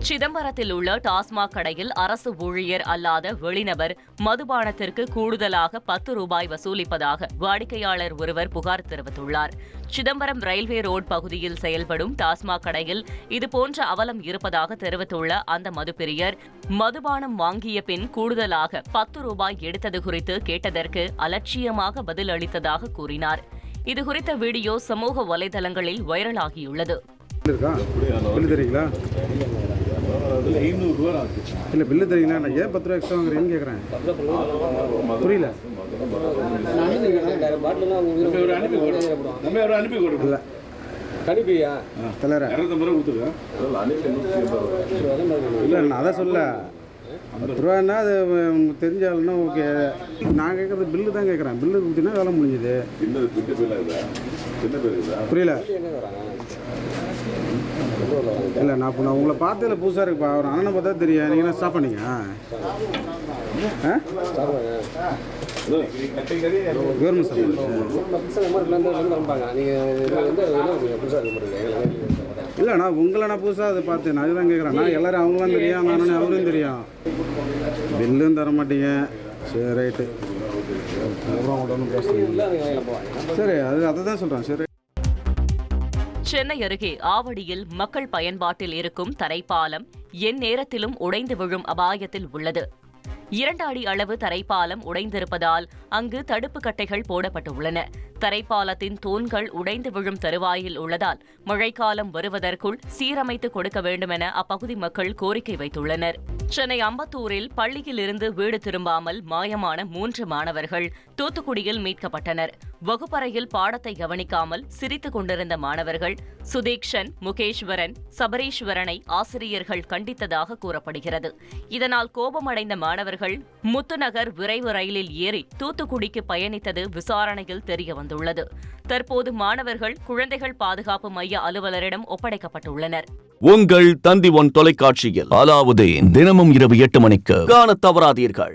சிதம்பரத்தில் உள்ள டாஸ்மாக் கடையில் அரசு ஊழியர் அல்லாத வெளிநபர் மதுபானத்திற்கு கூடுதலாக 10 ரூபாய் வசூலிப்பதாக வாடிக்கையாளர் ஒருவர் புகார் தெரிவித்துள்ளார். சிதம்பரம் ரயில்வே ரோடு பகுதியில் செயல்படும் டாஸ்மாக் கடையில் இதுபோன்ற அவலம் இருப்பதாக தெரிவித்துள்ள அந்த மதுப்பிரியர், மதுபானம் வாங்கிய பின் கூடுதலாக 10 ரூபாய் எடுத்தது குறித்து கேட்டதற்கு அலட்சியமாக பதில் அளித்ததாக கூறினார். இதுகுறித்த வீடியோ சமூக வலைதளங்களில் வைரலாகியுள்ளது. இல்லை பில்லு தெரியுங்களா? நான் ஏன் 10 ரூபா எக்ஸ்ட்ரா வாங்குறேன்னு கேட்குறேன். புரியல. இல்லை நான் அதை சொல்ல 10 ரூபான்னா அது தெரிஞ்சாலும்னா ஓகே. நான் கேட்குறது பில்லு தான் கேட்குறேன். பில்லு கொடுத்தீங்கன்னா வேலை முடிஞ்சுது. புரியல. இல்லை நான் இப்போ உங்களை பார்த்ததில் புதுசாக இருக்குப்பா. ஒரு அண்ணனை பார்த்தா தெரியும். நீங்கள் என்ன ஸ்டாப் பண்ணீங்க? இல்லை நான் உங்களை நான் புதுசாக அதை பார்த்தேன். நான் அதுதான் கேட்குறேன். நான் எல்லோரும் அவங்களாம் தெரியும், நானும் அவரும் தெரியும். பில்லும் தர மாட்டீங்க. சரி ரைட்டு. சரி அதை தான் சொல்கிறேன். சரி. சென்னை அருகே ஆவடியில் மக்கள் பயன்பாட்டில் இருக்கும் தரைப்பாலம் எந்நேரத்திலும் உடைந்து விழும் அபாயத்தில் உள்ளது. 2 அடி அளவு தரைப்பாலம் உடைந்திருப்பதால் அங்கு தடுப்பு கட்டைகள் போடப்பட்டுள்ளன. தரைப்பாலத்தின் தூண்கள் உடைந்து விழும் தருவாயில் உள்ளதால் மழைக்காலம் வருவதற்குள் சீரமைத்து கொடுக்க வேண்டுமென அப்பகுதி மக்கள் கோரிக்கை வைத்துள்ளனர். சென்னை அம்பத்தூரில் பள்ளியிலிருந்து வீடு திரும்பாமல் மாயமான 3 மாணவர்கள் தூத்துக்குடியில் மீட்கப்பட்டனர். வகுப்பறையில் பாடத்தை கவனிக்காமல் சிரித்துக் கொண்டிருந்த மாணவர்கள் சுதீக்ஷன், முகேஸ்வரன், சபரீஸ்வரனை ஆசிரியர்கள் கண்டித்ததாக கூறப்படுகிறது. இதனால் கோபமடைந்த மாணவர்கள் முத்துநகர் விரைவு ரயிலில் ஏறி தூத்துக்குடிக்கு பயணித்தது விசாரணையில் தெரியவந்துள்ளது. தற்போது மாணவர்கள் குழந்தைகள் பாதுகாப்பு மைய அலுவலரிடம் ஒப்படைக்கப்பட்டுள்ளனர். உங்கள் தந்தி ஒன் தொலைக்காட்சியில் அலாவுதீன் தினமும் இரவு 8 மணிக்கு காணத் தவறாதீர்கள்.